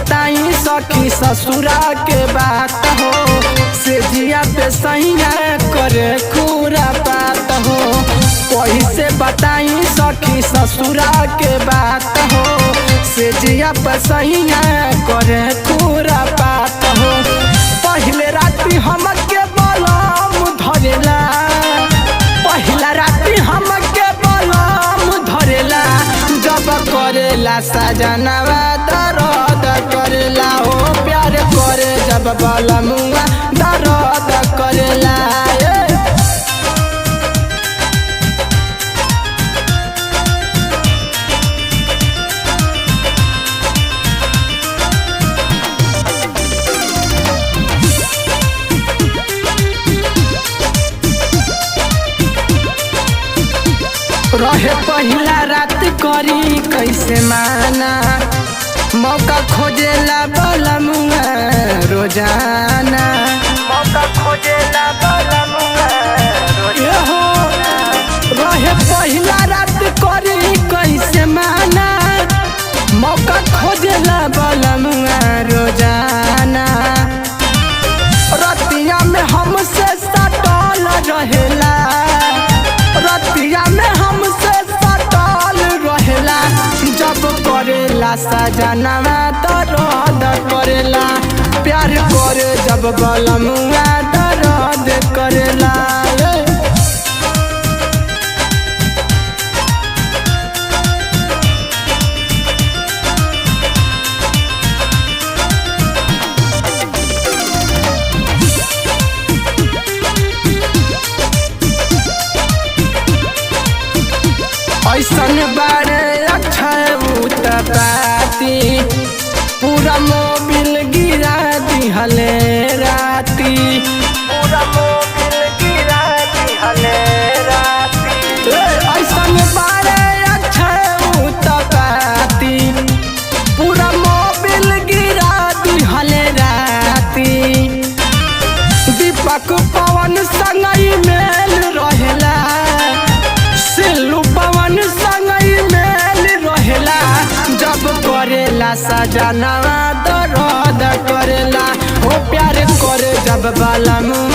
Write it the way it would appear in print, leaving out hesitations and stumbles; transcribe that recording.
बताई सखी ससुरा के बात हो, से जिया पे सैया करे खूरा बात हो। कैसे बताई सखी ससुरा के बात हो, से जिया पे सैया करे खूरा बात हो। पहले राती हमके बलम धरेला, पहला राती हमके बलम धरेला, जब करेला सजनवा दर्द करेला हो, प्यार करे जब बलमुआ दर्द करेला। रहे पहला रात करी कैसे माना, मौका खोजेला बलमुआ रोजाना, मौका खोजेला बलमुआ रोजाना। रहे पहला रात करी कैसे माना, मौका खोजेला बलमुआ रोजाना। रतिया में हमसे सटल रहेला, रतिया में हमसे सटल रहेला, जब करेला सजनवा दर्द करेला, प्यार करे जब बलमुआ दर्द करेला। ऐसन बारे अक्षय उतपाती, पूरा मोबिल गिरा दिहले राती, पूरा मोबिल गिरा दिहले राती। ऐसन बारे अक्षय उतपाती, पूरा मोबिल गिरा दिहले राती। दीपक पवन संगई मेल रहेला, सिल्लू पवन संगई मेल रहेला, जब करेला सजनवा दर्द करेला, हो प्यार करे जब बलमुआ